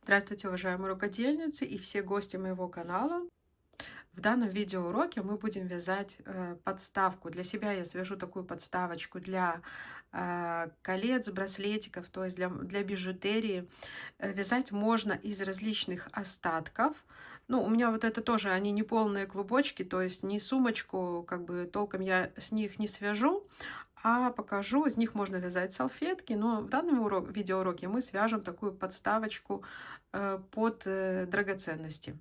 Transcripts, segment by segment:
Здравствуйте, уважаемые рукодельницы и все гости моего канала. В данном видеоуроке мы будем вязать подставку. Для себя я свяжу такую подставочку для колец, браслетиков, то есть для бижутерии. Вязать можно из различных остатков. Ну, у меня вот это тоже, они не полные клубочки, то есть не сумочку, как бы толком я с них не свяжу, а покажу. Из них можно вязать салфетки, но в данном видеоуроке мы свяжем такую подставочку под драгоценности.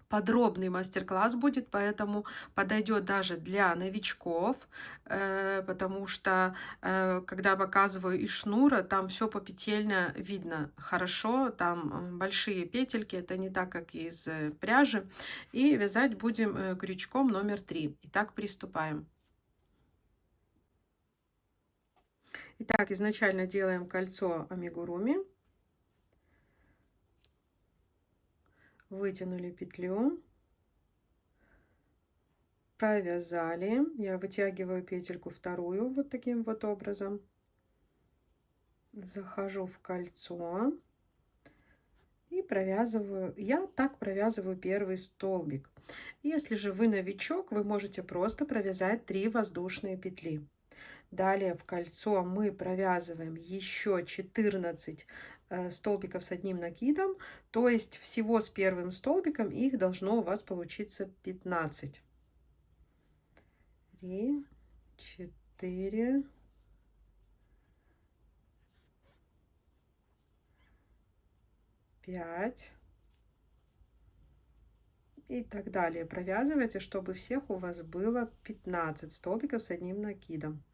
Подробный мастер-класс будет, поэтому подойдет даже для новичков, потому что, когда показываю из шнура, там все попетельно видно хорошо, там большие петельки, это не так, как из пряжи. И вязать будем крючком номер 3. Итак, приступаем. Итак, изначально делаем кольцо амигуруми. Вытянули петлю. Провязали. Я вытягиваю петельку вторую вот таким вот образом. Захожу в кольцо и провязываю. Я так провязываю первый столбик. Если же вы новичок, вы можете просто провязать 3 воздушные петли. Далее в кольцо мы провязываем еще 14 столбиков с одним накидом, то есть всего с первым столбиком их должно у вас получиться 15. 3, 4, 5 и так далее. Провязывайте, чтобы всех у вас было 15 столбиков с одним накидом.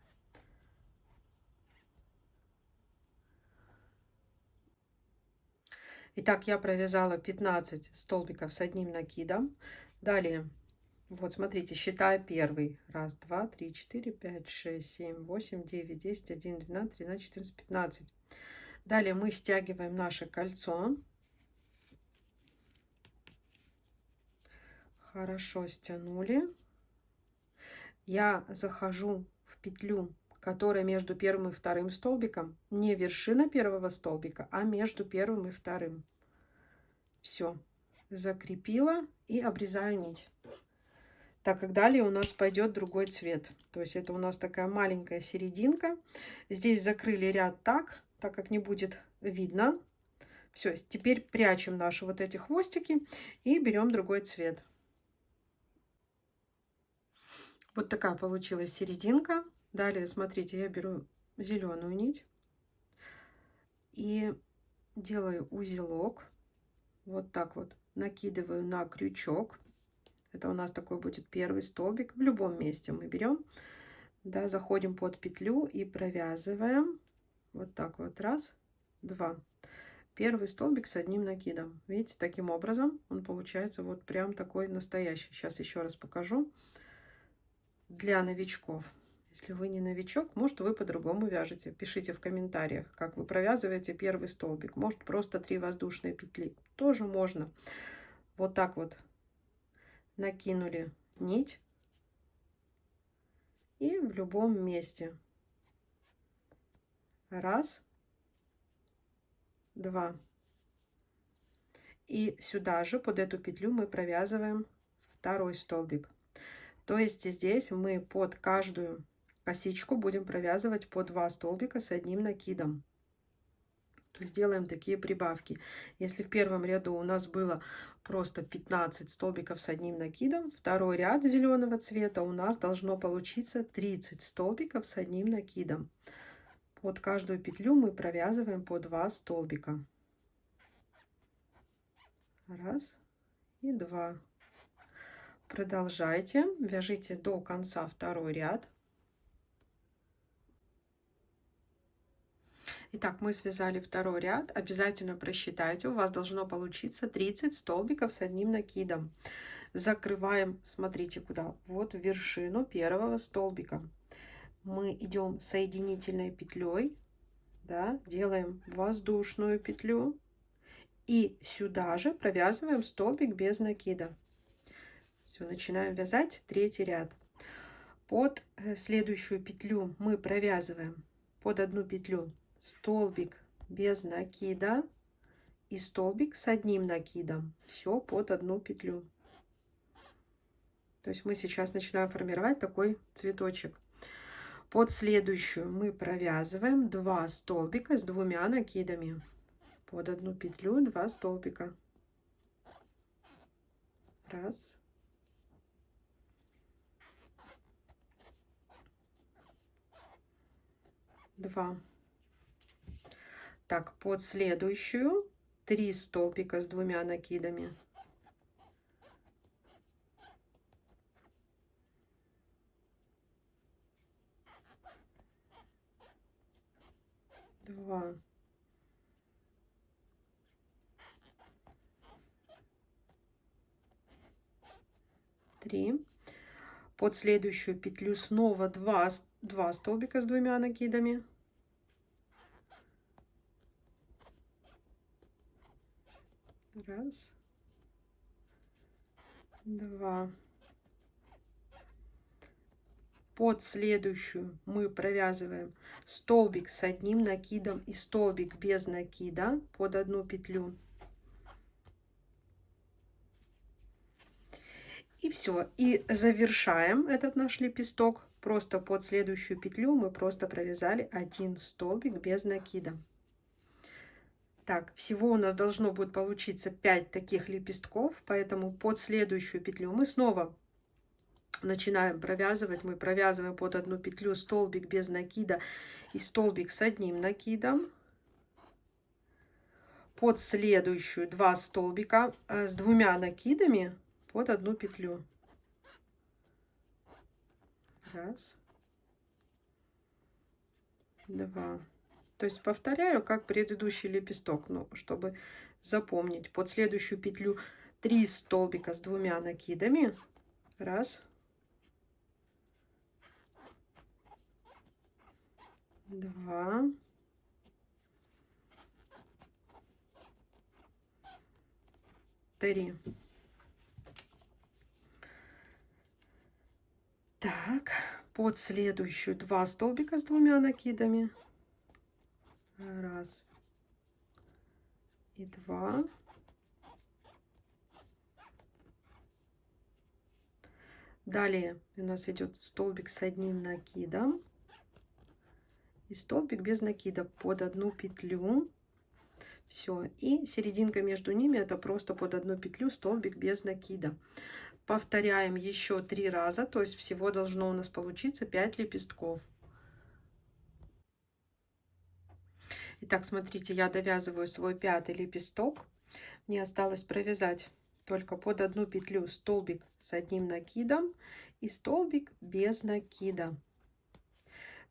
Итак, я провязала 15 столбиков с одним накидом. Далее, вот смотрите, считаю первый. 1, 2, 3, 4, 5, 6, 7, 8, 9, 10, 11, 12, 13, 14, 15. Далее мы стягиваем наше кольцо. Хорошо стянули. Я захожу в петлю, которая между первым и вторым столбиком, не вершина первого столбика, а между первым и вторым. Все, закрепила и обрезаю нить. Так как далее у нас пойдет другой цвет. То есть это у нас такая маленькая серединка. Здесь закрыли ряд так как не будет видно. Все, теперь прячем наши вот эти хвостики и берем другой цвет. Вот такая получилась серединка. Далее, смотрите, я беру зеленую нить и делаю узелок. Вот так вот накидываю на крючок. Это у нас такой будет первый столбик. В любом месте мы берем, да, заходим под петлю и провязываем. Вот так вот, 1, 2. Первый столбик с одним накидом. Видите, таким образом он получается вот прям такой настоящий. Сейчас еще раз покажу. Для новичков. Если вы не новичок, может, вы по-другому вяжете. Пишите в комментариях, как вы провязываете первый столбик. Может, просто 3 воздушные петли. Тоже можно. Вот так вот накинули нить. И в любом месте. 1, 2. И сюда же, под эту петлю, мы провязываем второй столбик. То есть здесь мы под каждую косичку будем провязывать по 2 столбика с одним накидом. То есть делаем такие прибавки. Если в первом ряду у нас было просто 15 столбиков с одним накидом, второй ряд зеленого цвета у нас должно получиться 30 столбиков с одним накидом. Под каждую петлю мы провязываем по 2 столбика. 1 и 2. Продолжайте, вяжите до конца второй ряд. Итак, мы связали второй ряд. Обязательно просчитайте, у вас должно получиться 30 столбиков с одним накидом. Закрываем, смотрите куда, вот в вершину первого столбика. Мы идем соединительной петлей, да, делаем воздушную петлю и сюда же провязываем столбик без накида. Все, начинаем вязать третий ряд. Под следующую петлю мы провязываем под одну петлю столбик без накида и столбик с одним накидом. Все под одну петлю. То есть мы сейчас начинаем формировать такой цветочек. Под следующую мы провязываем 2 столбика с 2 накидами. Под одну петлю 2 столбика. Раз. Два. Так, под следующую 3 столбика с 2 накидами. Два. Три. Под следующую петлю снова 2 столбика с 2 накидами. Раз. Два. Под следующую мы провязываем столбик с одним накидом и столбик без накида под одну петлю. И все. И завершаем этот наш лепесток. Просто под следующую петлю мы просто провязали 1 столбик без накида. Так, всего у нас должно будет получиться 5 таких лепестков, поэтому под следующую петлю мы снова начинаем провязывать. Мы провязываем под одну петлю столбик без накида и столбик с одним накидом. Под следующую 2 столбика с 2 накидами под одну петлю. Раз. Два. То есть повторяю, как предыдущий лепесток, ну, чтобы запомнить. Под следующую петлю 3 столбика с 2 накидами. Раз. Два. Три. Так, под следующую 2 столбика с 2 накидами. Раз и два. Далее у нас идет столбик с одним накидом и столбик без накида под одну петлю. Все, и серединка между ними это просто под одну петлю столбик без накида. Повторяем еще 3 раза, то есть всего должно у нас получиться 5 лепестков. Итак, смотрите, я довязываю свой 5-й лепесток. Мне осталось провязать только под одну петлю столбик с одним накидом и столбик без накида.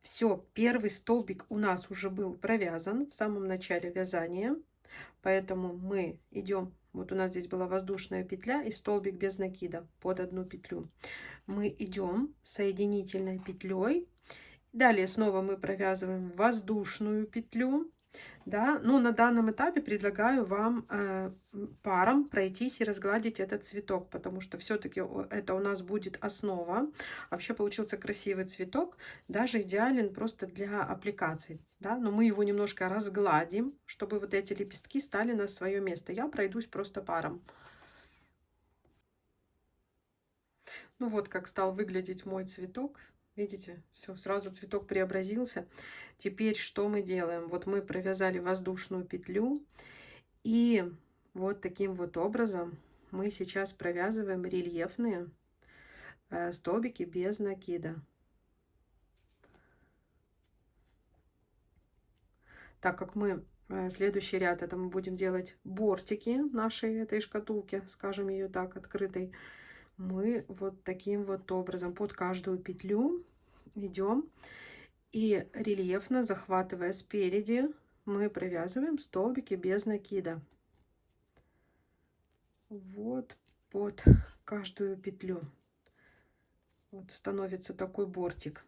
Все, первый столбик у нас уже был провязан в самом начале вязания, поэтому мы идем. Вот у нас здесь была воздушная петля и столбик без накида под одну петлю. Мы идем соединительной петлей. Далее снова мы провязываем воздушную петлю. Да, но на данном этапе предлагаю вам паром пройтись и разгладить этот цветок, потому что все-таки это у нас будет основа. Вообще получился красивый цветок, даже идеален просто для аппликаций. Да? Но мы его немножко разгладим, чтобы вот эти лепестки стали на свое место. Я пройдусь просто паром. Ну вот как стал выглядеть мой цветок. Видите, все, сразу цветок преобразился. Теперь что мы делаем? Вот мы провязали воздушную петлю. И вот таким вот образом мы сейчас провязываем рельефные столбики без накида. Так как мы следующий ряд, это мы будем делать бортики нашей этой шкатулки, скажем ее так, открытой. Мы вот таким вот образом под каждую петлю идем и рельефно захватывая спереди мы провязываем столбики без накида. Вот под каждую петлю. Вот становится такой бортик.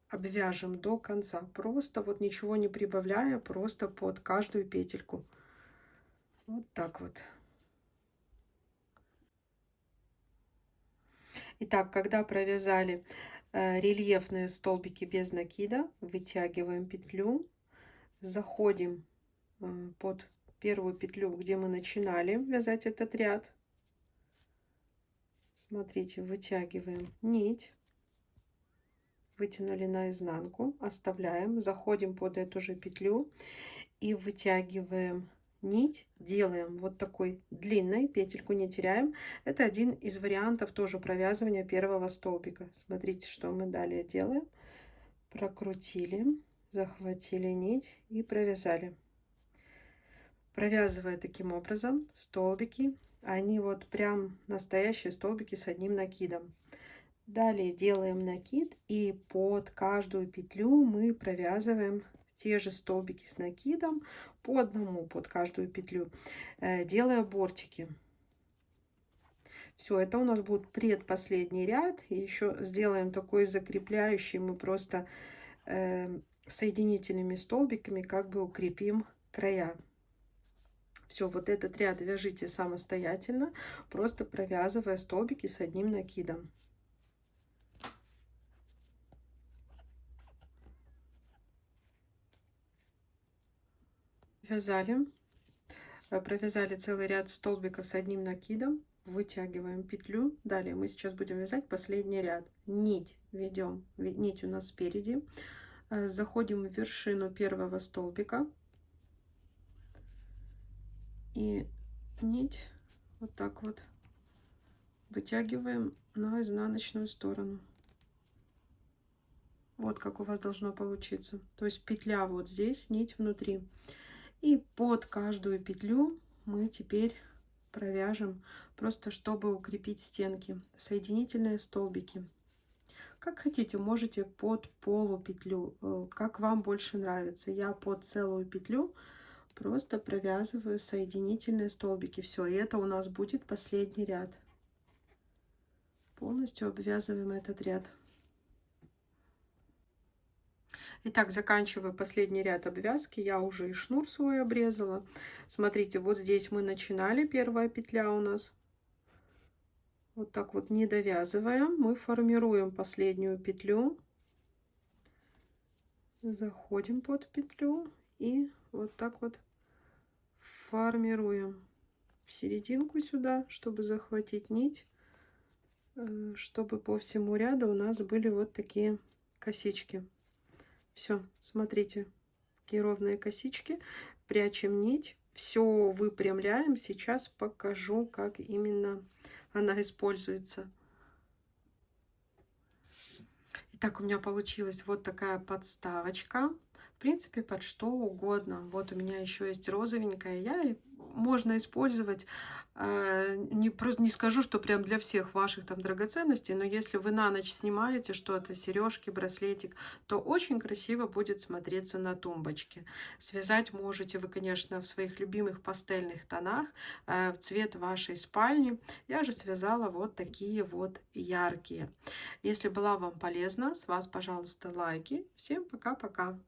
Обвяжем до конца, просто вот ничего не прибавляя, просто под каждую петельку. Вот так вот. Итак, когда провязали рельефные столбики без накида, вытягиваем петлю, заходим под первую петлю, где мы начинали вязать этот ряд. Смотрите, вытягиваем нить, вытянули наизнанку, оставляем, заходим под эту же петлю и вытягиваем нить, делаем вот такой длинной, петельку не теряем. Это один из вариантов тоже провязывания первого столбика. Смотрите, что мы далее делаем. Прокрутили, захватили нить и провязали. Провязывая таким образом столбики, они вот прям настоящие столбики с одним накидом. Далее делаем накид, и под каждую петлю мы провязываем те же столбики с накидом, по одному под каждую петлю, делая бортики. Все, это у нас будет предпоследний ряд. И еще сделаем такой закрепляющий, мы просто соединительными столбиками как бы укрепим края. Все, вот этот ряд вяжите самостоятельно, просто провязывая столбики с одним накидом. Вязали, провязали целый ряд столбиков с одним накидом, вытягиваем петлю. Далее мы сейчас будем вязать последний ряд. Нить ведем, нить у нас спереди, заходим в вершину первого столбика и нить вот так вот вытягиваем на изнаночную сторону. Вот как у вас должно получиться. То есть петля вот здесь, нить внутри. И под каждую петлю мы теперь провяжем, просто чтобы укрепить стенки, соединительные столбики. Как хотите, можете под полупетлю, как вам больше нравится. Я под целую петлю просто провязываю соединительные столбики. Все, и это у нас будет последний ряд. Полностью обвязываем этот ряд. Итак, заканчиваю последний ряд обвязки. Я уже и шнур свой обрезала. Смотрите, вот здесь мы начинали, первая петля у нас. Вот так вот, не довязывая, мы формируем последнюю петлю. Заходим под петлю и вот так вот формируем в серединку сюда, чтобы захватить нить, чтобы по всему ряду у нас были вот такие косички. Все, смотрите, такие ровные косички, прячем нить, все выпрямляем. Сейчас покажу, как именно она используется. Итак, у меня получилась вот такая подставочка. В принципе, под что угодно. Вот у меня еще есть розовенькая. Можно использовать, не скажу, что прям для всех ваших там драгоценностей, но если вы на ночь снимаете что-то, сережки, браслетик, то очень красиво будет смотреться на тумбочке. Связать можете вы, конечно, в своих любимых пастельных тонах, в цвет вашей спальни. Я же связала вот такие вот яркие. Если была вам полезна, с вас, пожалуйста, лайки. Всем пока-пока!